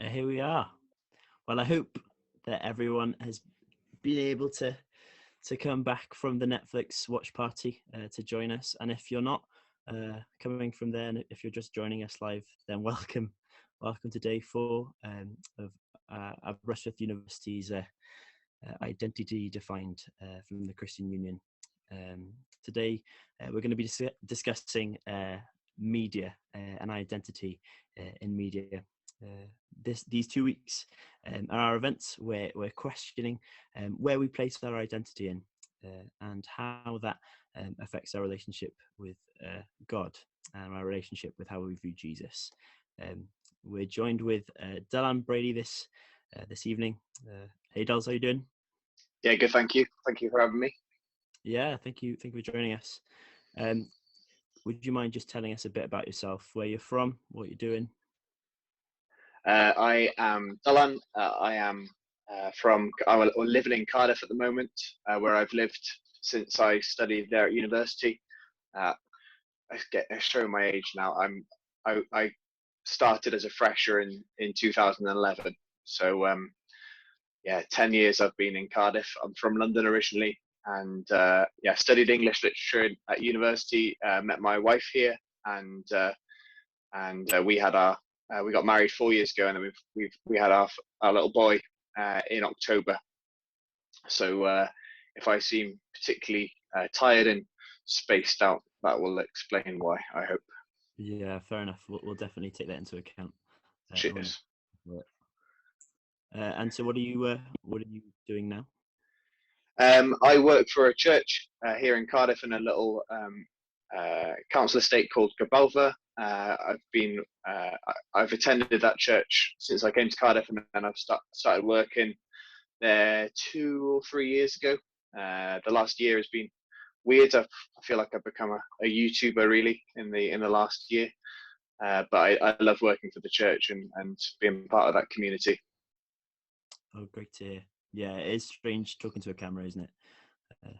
Here we are. Well, I hope that everyone has been able to come back from the Netflix watch party to join us. And if you're not coming from there, and if you're just joining us live, then welcome, welcome to day 4 of Aberystwyth University's Identity Defined from the Christian Union. Today, we're going to be discussing media and identity in media. These 2 weeks are our events where we're questioning where we place our identity in and how that affects our relationship with God and our relationship with how we view Jesus. We're joined with Dylan Brady this evening. Hey, Dals, how you doing? Yeah, good. Thank you. Thank you for having me. Yeah, thank you for joining us. Would you mind just telling us a bit about yourself, where you're from, what you're doing? I am Dylan. I am I'm living in Cardiff at the moment, where I've lived since I studied there at university. Uh, I show my age now. I started as a fresher in 2011. So yeah, 10 years I've been in Cardiff. I'm from London originally, and yeah, studied English literature at university. Met my wife here, and we got married 4 years ago, and then we had our little boy in October. So if I seem particularly tired and spaced out, that will explain why, I hope. Yeah, fair enough. We'll definitely take that into account. Cheers. And so, what are you doing now? I work for a church here in Cardiff in a little council estate called Gabalva. I've attended that church since I came to Cardiff, and then I've started working there 2 or 3 years ago. The last year has been weird. I feel like I've become a YouTuber really in the last year. But I love working for the church and being part of that community. Oh, great to hear. Yeah, it is strange talking to a camera, isn't it?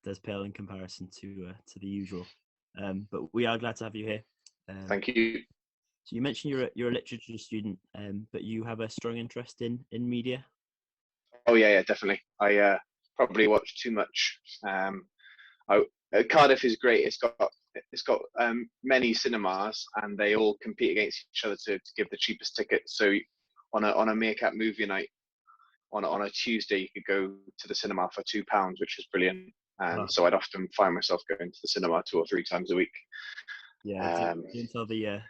Does pale in comparison to the usual. But we are glad to have you here. Thank you. So you mentioned you're a literature student, but you have a strong interest in media. Oh yeah, definitely. I probably watch too much. Cardiff is great. It's got many cinemas, and they all compete against each other to give the cheapest tickets. So on a Meerkat movie night on a Tuesday, you could go to the cinema for £2, which is brilliant. And so I'd often find myself going to the cinema 2 or 3 times a week. Yeah, don't tell the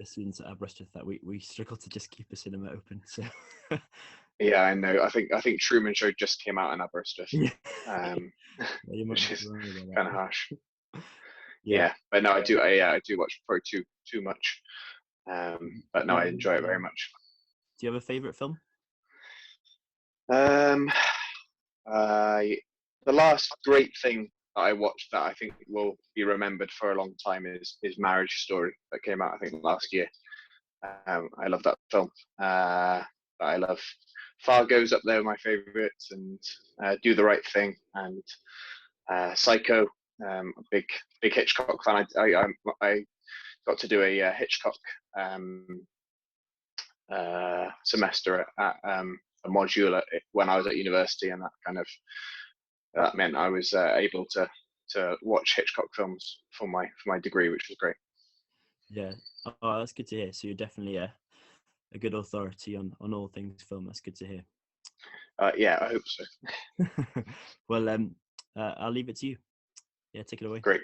students at Aberystwyth that we struggle to just keep a cinema open. So yeah, I know. I think Truman show just came out in Aberystwyth, which is kind of harsh. Yeah, but no, I do watch probably too much. But no, I enjoy it very much. Do you have a favorite film? The last great thing that I watched that I think will be remembered for a long time is Marriage Story, that came out I think last year. I love that film. I love Fargo's up there with my favourites, and Do the Right Thing, and Psycho. A big Hitchcock fan. I got to do a Hitchcock semester at a module when I was at university, and that meant I was able to watch Hitchcock films for my degree, which was great. Yeah, oh, that's good to hear. So you're definitely a good authority on all things film. That's good to hear. Yeah, I hope so. Well, I'll leave it to you. Yeah, take it away. Great,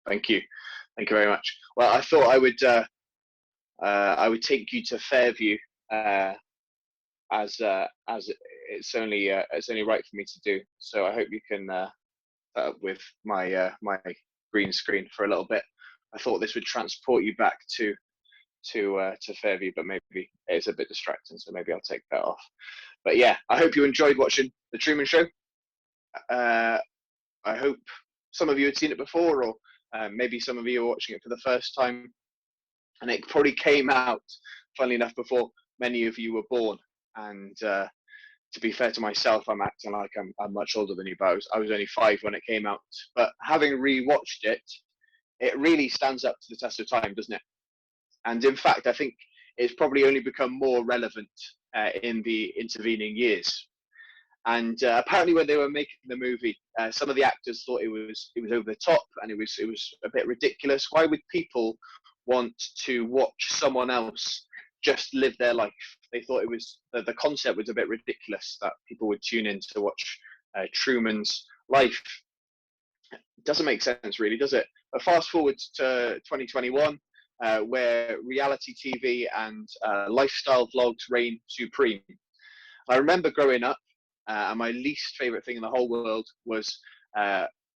thank you very much. Well, I thought I would take you to Fairview, as it's only right for me to do. So I hope you can with my green screen for a little bit. I thought this would transport you back to Fairview, but maybe it's a bit distracting, so maybe I'll take that off. But yeah, I hope you enjoyed watching the Truman Show. I hope some of you had seen it before, or maybe some of you are watching it for the first time. And it probably came out, funnily enough, before many of you were born. And to be fair to myself, I'm acting like I'm much older than you, but I was only 5 when it came out. But having rewatched it, it really stands up to the test of time, doesn't it? And in fact, I think it's probably only become more relevant in the intervening years. And apparently, when they were making the movie, some of the actors thought it was over the top and it was a bit ridiculous. Why would people want to watch someone else just live their life? They thought it was the concept was a bit ridiculous that people would tune in to watch Truman's life. It doesn't make sense, really, does it? But fast forward to 2021, where reality TV and lifestyle vlogs reign supreme. I remember growing up, and my least favorite thing in the whole world was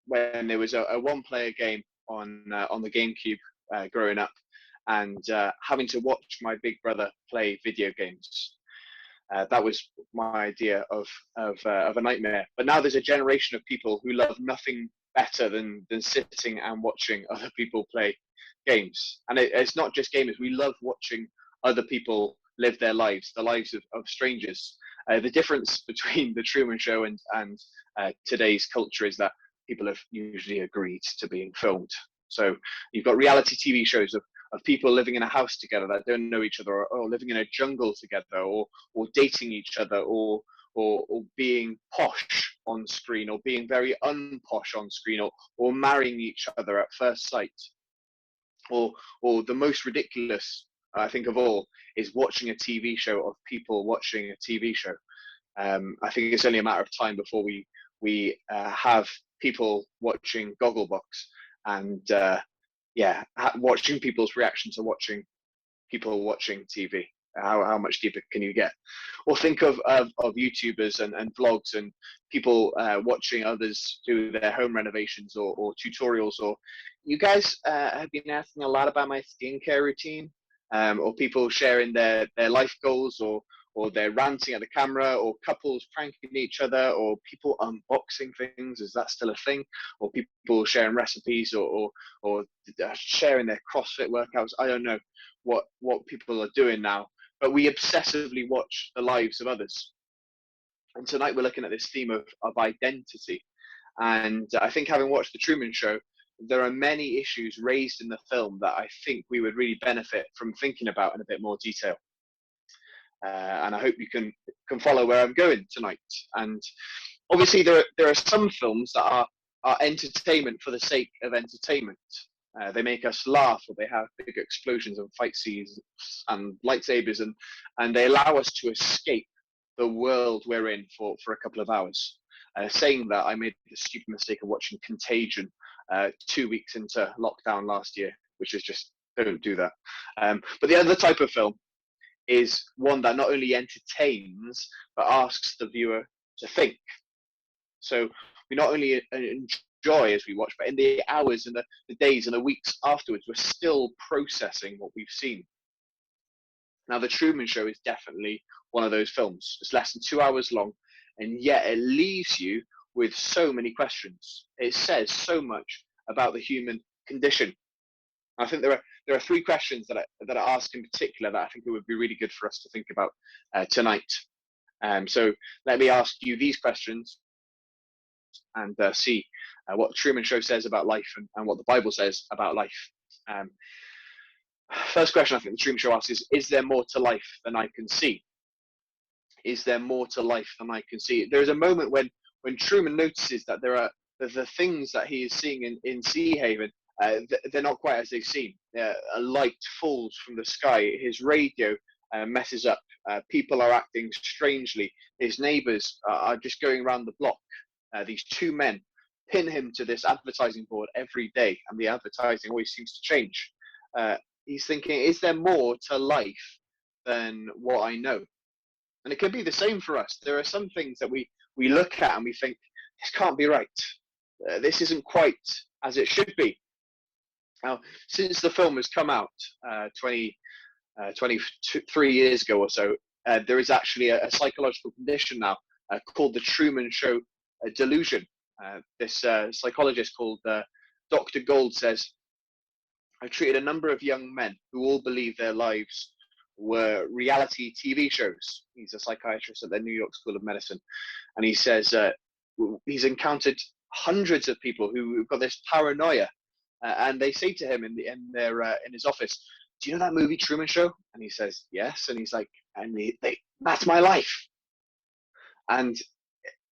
when there was a one-player game on the GameCube growing up, and having to watch my big brother play video games. That was my idea of a nightmare. But now there's a generation of people who love nothing better than sitting and watching other people play games. And it's not just gamers. We love watching other people live their lives, the lives of strangers. The difference between the Truman Show and today's culture is that people have usually agreed to being filmed. So you've got reality TV shows of people living in a house together that don't know each other, or living in a jungle together, or dating each other, or being posh on screen, or being very unposh on screen, or marrying each other at first sight. Or the most ridiculous, I think, of all is watching a TV show of people watching a TV show. I think it's only a matter of time before we have people watching Gogglebox and watching people's reaction to watching people watching TV. How much deeper can you get? Or think of YouTubers and vlogs and people watching others do their home renovations or tutorials. Or you guys have been asking a lot about my skincare routine, or people sharing their life goals, or they're ranting at the camera, or couples pranking each other, or people unboxing things. Is that still a thing? Or people sharing recipes, or sharing their CrossFit workouts. I don't know what people are doing now, but we obsessively watch the lives of others. And tonight we're looking at this theme of identity. And I think, having watched The Truman Show, there are many issues raised in the film that I think we would really benefit from thinking about in a bit more detail. And I hope you can follow where I'm going tonight. And obviously there are some films that are entertainment for the sake of entertainment. They make us laugh, or they have big explosions and fight scenes and lightsabers, and they allow us to escape the world we're in for a couple of hours. Saying that, I made the stupid mistake of watching Contagion 2 weeks into lockdown last year, which is just, don't do that. But the other type of film is one that not only entertains, but asks the viewer to think. So we not only enjoy as we watch, but in the hours and the days and the weeks afterwards, we're still processing what we've seen. Now, The Truman Show is definitely one of those films. It's less than 2 hours long, and yet it leaves you with so many questions. It says so much about the human condition. I think there are three questions that I ask in particular that I think it would be really good for us to think about tonight. So let me ask you these questions and see what the Truman Show says about life and what the Bible says about life. First question I think the Truman Show asks is there more to life than I can see? Is there more to life than I can see? There's a moment when Truman notices that there are the things that he is seeing in Sea Haven, they're not quite as they seem. A light falls from the sky. His radio messes up. People are acting strangely. His neighbors are just going around the block. These two men pin him to this advertising board every day, and the advertising always seems to change. He's thinking, is there more to life than what I know? And it could be the same for us. There are some things that we look at and we think, this can't be right. This isn't quite as it should be. Now, since the film has come out 23 years ago or so, there is actually a psychological condition now called the Truman Show delusion. This psychologist called Dr. Gold says, I've treated a number of young men who all believe their lives were reality TV shows. He's a psychiatrist at the New York School of Medicine. And he says he's encountered hundreds of people who've got this paranoia. And they say to him in his office, do you know that movie Truman Show? And he says, yes. And he's like, that's my life. And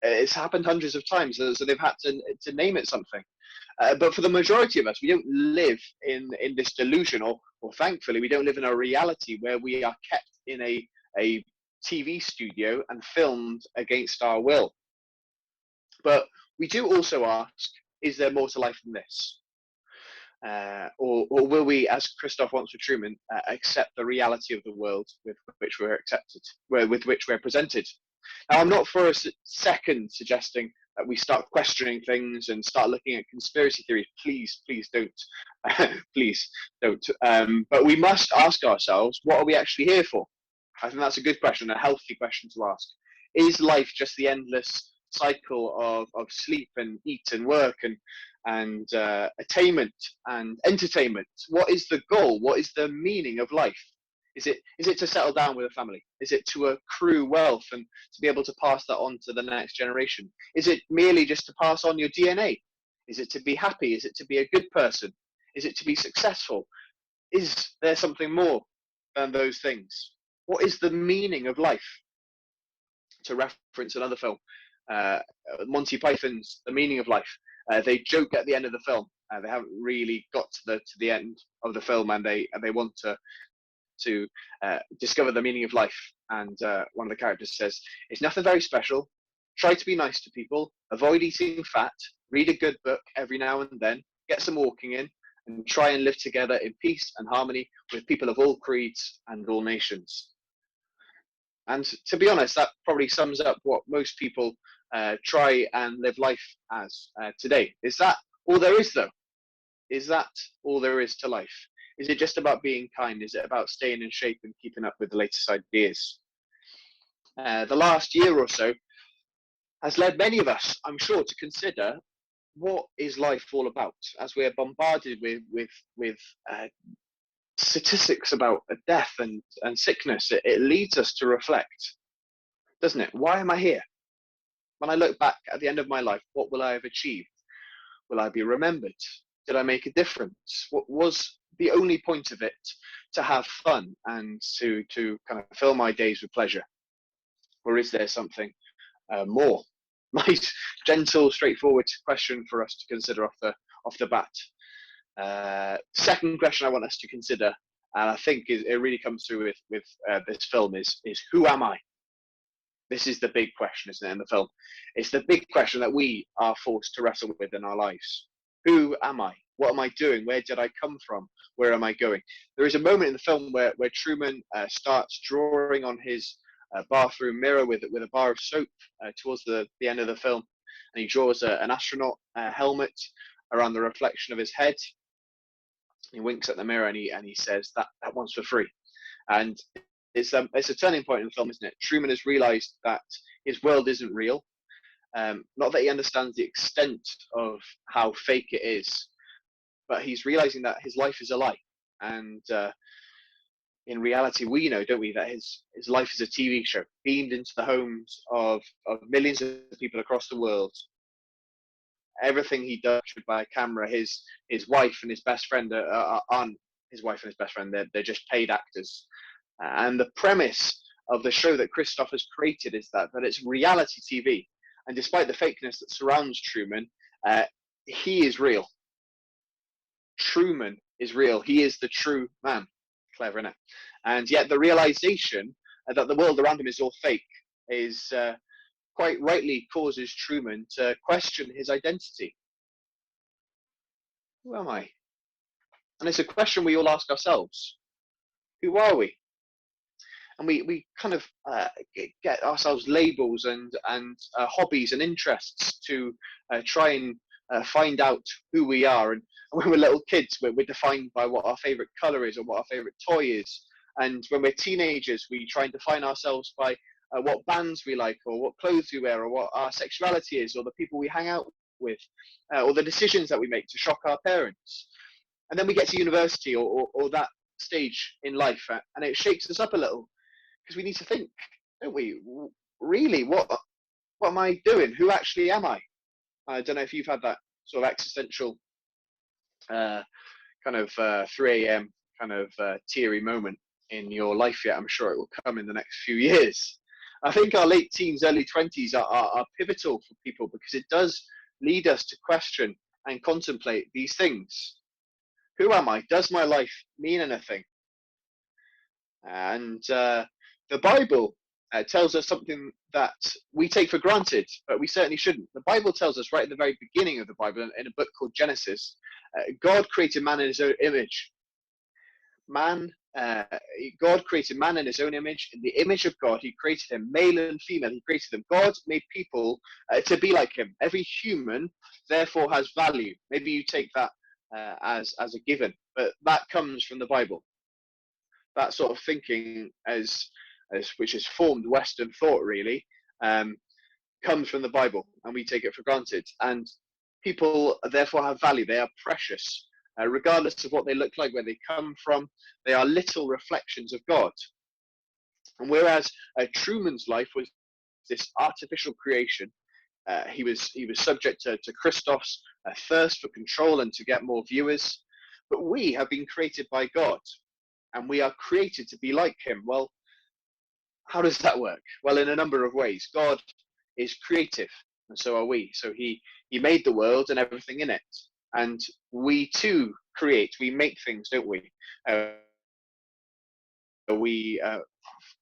it's happened hundreds of times, so they've had to name it something. But for the majority of us, we don't live in this delusion, or thankfully, we don't live in a reality where we are kept in a TV studio and filmed against our will. But we do also ask, is there more to life than this? Or will we, as Christoph wants for Truman, accept the reality of the world with which we're with which we're presented? Now, I'm not for a second suggesting that we start questioning things and start looking at conspiracy theories. Please don't. Please don't. But we must ask ourselves, what are we actually here for? I think that's a good question, a healthy question to ask. Is life just the endless cycle of sleep and eat and work and attainment and entertainment? What is the goal? What is the meaning of life? Is it to settle down with a family? Is it to accrue wealth and to be able to pass that on to the next generation? Is it merely just to pass on your DNA? Is it to be happy? Is it to be a good person? Is it to be successful? Is there something more than those things? What is the meaning of life? To reference another film, Monty Python's The Meaning of Life. They joke at the end of the film. They haven't really got to the end of the film, and they want to discover the meaning of life. And one of the characters says, it's nothing very special. Try to be nice to people, avoid eating fat, read a good book every now and then, get some walking in, and try and live together in peace and harmony with people of all creeds and all nations. And to be honest, that probably sums up what most people try and live life as today. Is that all there is, though? Is that all there is to life? Is it just about being kind? Is it about staying in shape and keeping up with the latest ideas? The last year or so has led many of us, I'm sure, to consider, what is life all about? As we're bombarded with statistics about death and sickness, it leads us to reflect, doesn't it? Why am I here? When I look back at the end of my life, what will I have achieved? Will I be remembered? Did I make a difference? What was the only point of it? To have fun and to kind of fill my days with pleasure? Or is there something more? Nice, gentle, straightforward question for us to consider off the bat. Second question I want us to consider, and I think it really comes through with this film, is who am I? This is the big question, isn't it, in the film? It's the big question that we are forced to wrestle with in our lives. Who am I? What am I doing? Where did I come from? Where am I going? There is a moment in the film where Truman starts drawing on his bathroom mirror with a bar of soap towards the end of the film, and he draws an astronaut helmet around the reflection of his head. He winks at the mirror and he says that one's for free. And it's a turning point in the film, isn't it? Truman has realized that his world isn't real. Not that he understands the extent of how fake it is, but he's realizing that his life is a lie. And in reality, we know, don't we, that his life is a TV show beamed into the homes of millions of people across the world. Everything he does by a camera. His wife and his best friend aren't his wife and his best friend. They're just paid actors. And the premise of the show that Christoph has created is that it's reality TV. And despite the fakeness that surrounds Truman, he is real. Truman is real. He is the true man. Clever, isn't it? And yet the realization that the world around him is all fake is quite rightly causes Truman to question his identity. Who am I? And it's a question we all ask ourselves. Who are we? And we kind of get ourselves labels and hobbies and interests to try and find out who we are. And when we're little kids, we're defined by what our favorite color is or what our favorite toy is. And when we're teenagers, we try and define ourselves by what bands we like or what clothes we wear or what our sexuality is or the people we hang out with or the decisions that we make to shock our parents. And then we get to university or that stage in life and it shakes us up a little because we need to think, don't we? Really, what am I doing? Who actually am I? I don't know if you've had that sort of existential kind of 3 a.m. kind of teary moment in your life yet. I'm sure it will come in the next few years. I think our late teens, early 20s are pivotal for people, because it does lead us to question and contemplate these things. Who am I? Does my life mean anything? And the Bible tells us something that we take for granted, but we certainly shouldn't. The Bible tells us right at the very beginning of the Bible, in a book called Genesis, God created man in his own image. God created man in his own image. In the image of God, he created him, male and female. He created them. God made people to be like him. Every human, therefore, has value. Maybe you take that as a given, but that comes from the Bible. That sort of thinking, which has formed Western thought, really, comes from the Bible, and we take it for granted. And people therefore have value. They are precious, regardless of what they look like, where they come from. They are little reflections of God. And whereas Truman's life was this artificial creation, he was subject to Christoph's thirst for control and to get more viewers. But we have been created by God, and we are created to be like him. Well, how does that work? Well, in a number of ways. God is creative, and so are we. So he made the world and everything in it. And we too create. We make things, don't we? We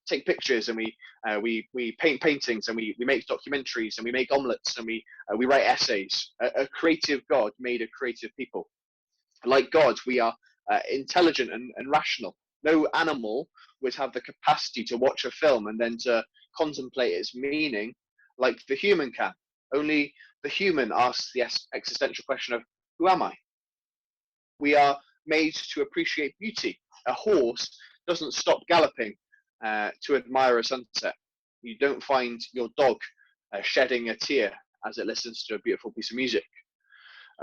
take pictures, and we paint paintings, and we make documentaries, and we make omelets, and we write essays. A creative God made a creative people. Like God, we are intelligent and rational. No animal would have the capacity to watch a film and then to contemplate its meaning like the human can. Only the human asks the existential question of, who am I? We are made to appreciate beauty. A horse doesn't stop galloping to admire a sunset. You don't find your dog shedding a tear as it listens to a beautiful piece of music.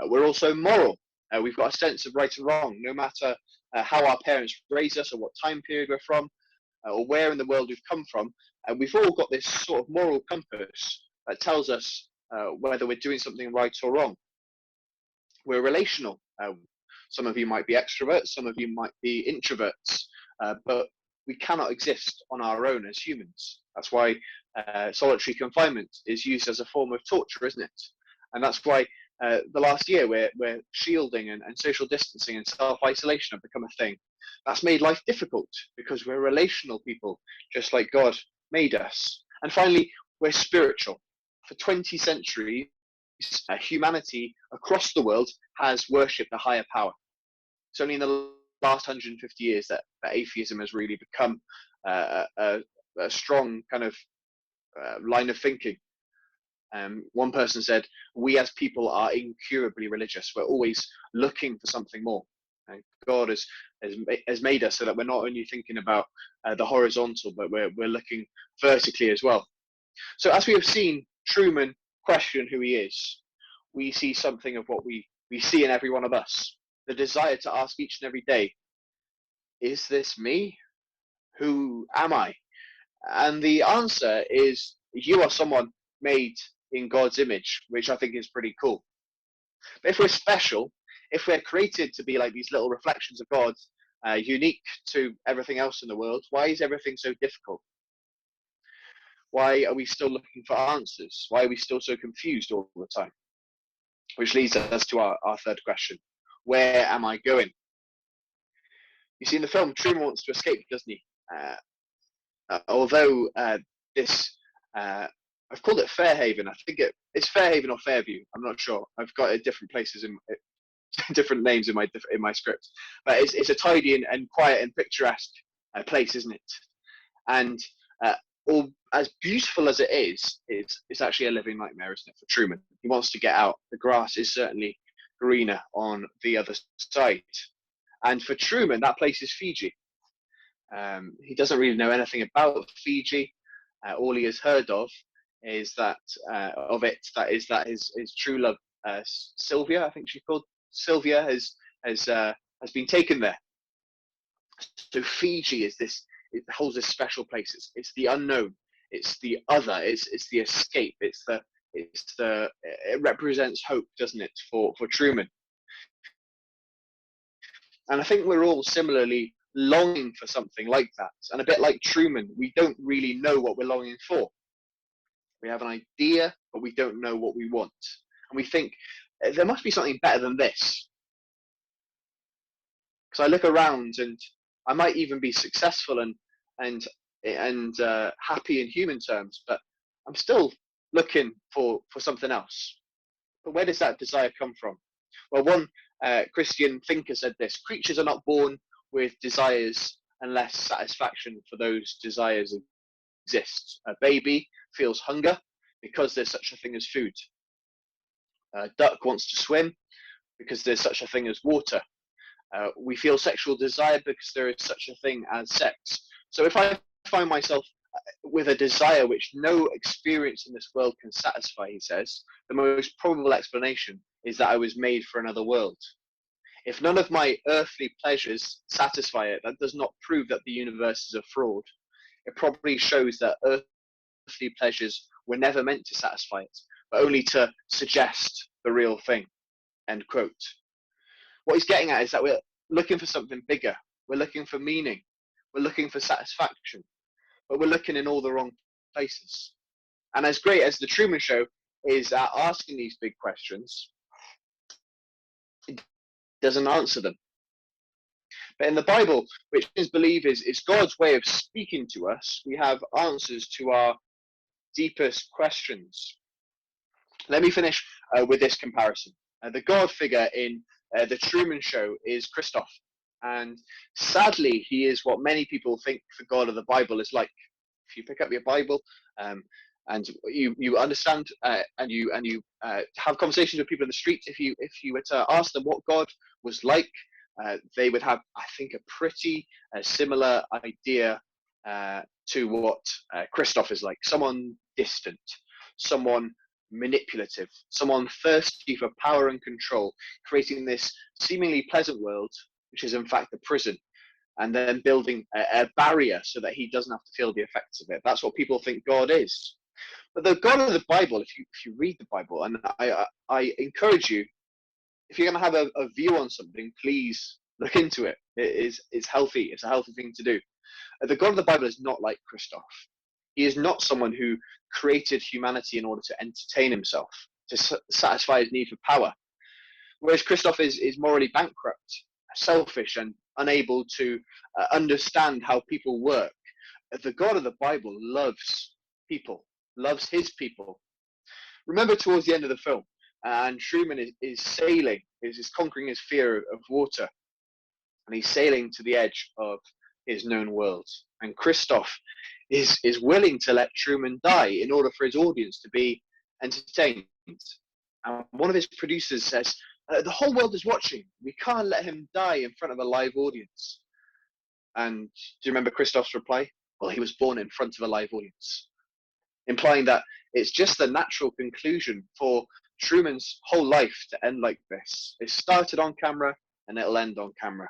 We're also moral. We've got a sense of right and wrong, no matter how our parents raised us, or what time period we're from, or where in the world we've come from. We've all got this sort of moral compass that tells us whether we're doing something right or wrong. We're relational. Some of you might be extroverts, some of you might be introverts, but we cannot exist on our own as humans. That's why solitary confinement is used as a form of torture, isn't it? And that's why the last year where shielding and social distancing and self-isolation have become a thing. That's made life difficult, because we're relational people, just like God made us. And finally, we're spiritual. For 20 centuries, humanity across the world has worshipped a higher power. It's only in the last 150 years that atheism has really become a strong kind of line of thinking. One person said, we as people are incurably religious. We're always looking for something more. And God has made us so that we're not only thinking about the horizontal, but we're looking vertically as well. So as we have seen Truman question who he is, we see something of what we see in every one of us. The desire to ask each and every day, is this me? Who am I? And the answer is, you are someone made in God's image, which I think is pretty cool. But if we're special, if we're created to be like these little reflections of God, unique to everything else in the world, why is everything so difficult? Why are we still looking for answers? Why are we still so confused all the time? Which leads us to our third question. Where am I going? You see, in the film, Truman wants to escape, doesn't he? Although this, I've called it Fairhaven. I think it's Fairhaven or Fairview. I'm not sure. I've got it different places different names in my script. But it's a tidy and quiet and picturesque place, isn't it? And all as beautiful as it is, it's actually a living nightmare, isn't it, for Truman? He wants to get out. The grass is certainly greener on the other side. And for Truman, that place is Fiji. He doesn't really know anything about Fiji. All he has heard of is that his true love, Sylvia, I think she's called Sylvia, has been taken there. So Fiji is this. It holds this special place. It's the unknown. It's the other. It's the escape. It represents hope, doesn't it, for Truman? And I think we're all similarly longing for something like that. And a bit like Truman, we don't really know what we're longing for. We have an idea, but we don't know what we want. And we think, there must be something better than this. Because I look around and I might even be successful and happy in human terms, but I'm still looking for something else. But where does that desire come from? Well, one Christian thinker said this: creatures are not born with desires unless satisfaction for those desires exists. A baby feels hunger because there's such a thing as food. A duck wants to swim because there's such a thing as water. We feel sexual desire because there is such a thing as sex. So if I find myself with a desire which no experience in this world can satisfy, he says, the most probable explanation is that I was made for another world. If none of my earthly pleasures satisfy it, that does not prove that the universe is a fraud. It probably shows that earthly pleasures were never meant to satisfy it, but only to suggest the real thing. End quote. What he's getting at is that we're looking for something bigger. We're looking for meaning. We're looking for satisfaction. But we're looking in all the wrong places. And as great as the Truman Show is at asking these big questions, it doesn't answer them. But in the Bible, which Christians believe is God's way of speaking to us, we have answers to our deepest questions. Let me finish with this comparison. The God figure in the Truman Show is Christoph. And sadly, he is what many people think the God of the Bible is like. If you pick up your Bible and you understand and you have conversations with people in the street, if you were to ask them what God was like, they would have, I think, a pretty similar idea to what Christoph is like. Someone distant, someone manipulative, someone thirsty for power and control, creating this seemingly pleasant world, which is in fact a prison, and then building a barrier so that he doesn't have to feel the effects of it. That's what people think God is. But the God of the Bible, if you read the Bible, and I encourage you, if you're going to have a view on something, please look into it. It's healthy. It's a healthy thing to do. The God of the Bible is not like Christoph. He is not someone who created humanity in order to entertain himself, to satisfy his need for power. Whereas Christoph is morally bankrupt, selfish, and unable to understand how people work. The God of the Bible loves people, loves his people. Remember towards the end of the film, and Truman is sailing, is conquering his fear of water, and he's sailing to the edge of his known world. And Christoph is willing to let Truman die in order for his audience to be entertained. And one of his producers says, the whole world is watching. We can't let him die in front of a live audience. And do you remember Christoph's reply? Well, he was born in front of a live audience, implying that it's just the natural conclusion for Truman's whole life to end like this. It started on camera and it'll end on camera.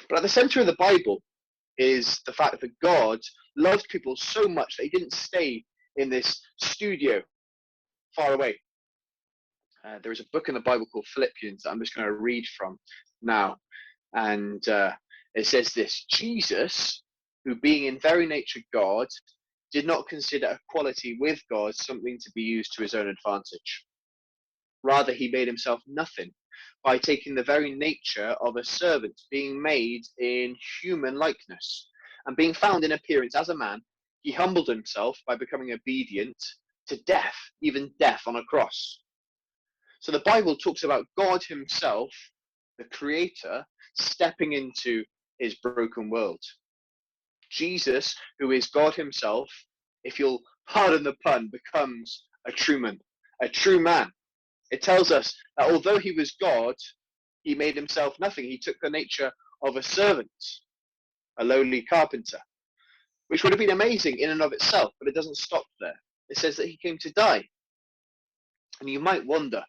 But at the center of the Bible is the fact that God loved people so much that he didn't stay in this studio far away. There is a book in the Bible called Philippians that I'm just going to read from now. And it says this: Jesus, who being in very nature God, did not consider equality with God something to be used to his own advantage. Rather, he made himself nothing by taking the very nature of a servant, being made in human likeness. And being found in appearance as a man, he humbled himself by becoming obedient to death, even death on a cross. So the Bible talks about God himself, the creator, stepping into his broken world. Jesus, who is God himself, if you'll pardon the pun, becomes a Truman, a true man. It tells us that although he was God, he made himself nothing. He took the nature of a servant, a lowly carpenter, which would have been amazing in and of itself, but it doesn't stop there. It says that he came to die. And you might wonder,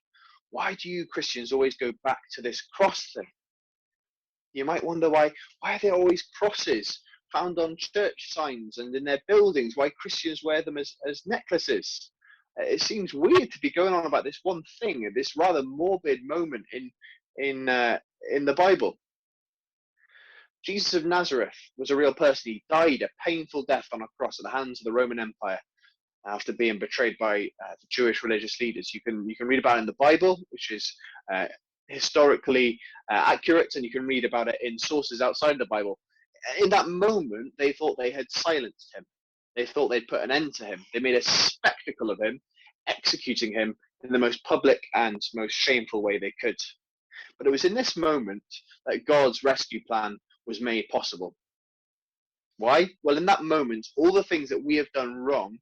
why do you Christians always go back to this cross thing? You might wonder why are there always crosses found on church signs and in their buildings, why Christians wear them as necklaces. It seems weird to be going on about this one thing, this rather morbid moment in the Bible. Jesus of Nazareth was a real person. He died a painful death on a cross at the hands of the Roman Empire after being betrayed by the Jewish religious leaders. You can read about it in the Bible, which is historically accurate, and you can read about it in sources outside the Bible. In that moment, they thought they had silenced him. They thought they'd put an end to him. They made a spectacle of him, executing him in the most public and most shameful way they could. But it was in this moment that God's rescue plan was made possible. Why? Well, in that moment, all the things that we have done wrong,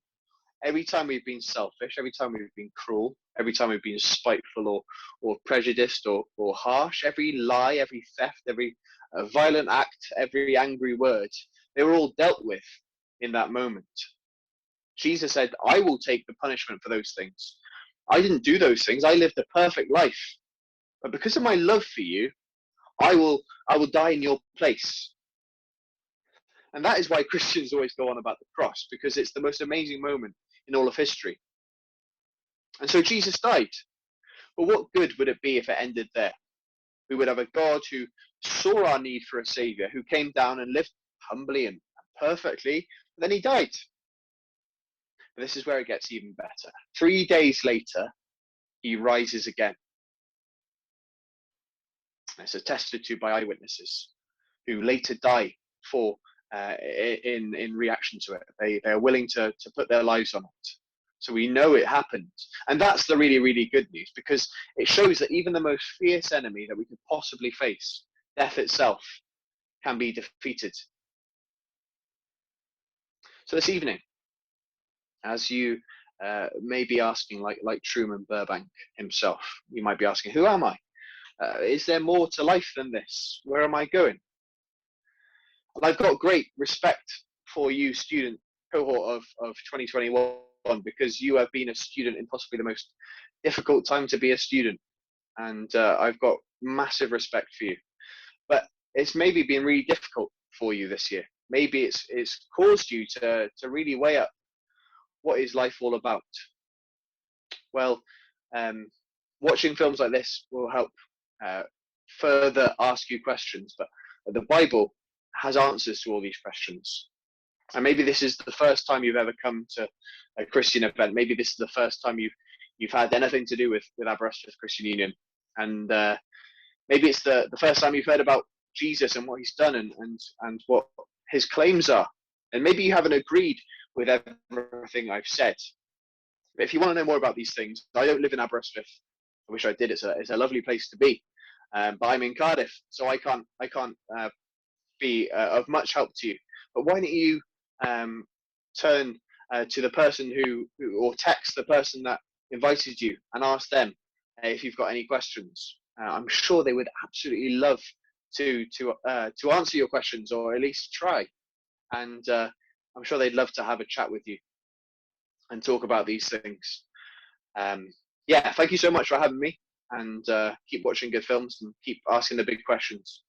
every time we've been selfish, every time we've been cruel, every time we've been spiteful or prejudiced or harsh, every lie, every theft, every violent act, every angry word, they were all dealt with in that moment. Jesus said, I will take the punishment for those things. I didn't do those things. I lived a perfect life. But because of my love for you, I will die in your place. And that is why Christians always go on about the cross, because it's the most amazing moment in all of history. And so Jesus died. But what good would it be if it ended there? We would have a God who saw our need for a savior, who came down and lived humbly and perfectly, but then he died. But this is where it gets even better. 3 days later, he rises again. It's attested to by eyewitnesses who later die for in reaction to it. They are willing to put their lives on it. So we know it happened. And that's the really, really good news, because it shows that even the most fierce enemy that we could possibly face, death itself, can be defeated. So this evening, as you may be asking, like Truman Burbank himself, you might be asking, who am I? Is there more to life than this? Where am I going? And I've got great respect for you, student cohort of 2021, because you have been a student in possibly the most difficult time to be a student. And I've got massive respect for you. But it's maybe been really difficult for you this year. Maybe it's caused you to really weigh up, what is life all about? Well, watching films like this will help further ask you questions, but the Bible has answers to all these questions. And maybe this is the first time you've ever come to a Christian event. Maybe this is the first time you've had anything to do with Aberystwyth Christian Union. And maybe it's the first time you've heard about Jesus and what he's done and what his claims are. And maybe you haven't agreed with everything I've said. But if you want to know more about these things, I don't live in Aberystwyth. I wish I did. It's a lovely place to be. But I'm in Cardiff, so I can't be of much help to you. But why don't you turn to the person who or text the person that invited you and ask them if you've got any questions. I'm sure they would absolutely love to answer your questions, or at least try. And I'm sure they'd love to have a chat with you and talk about these things. Yeah, thank you so much for having me, and keep watching good films and keep asking the big questions.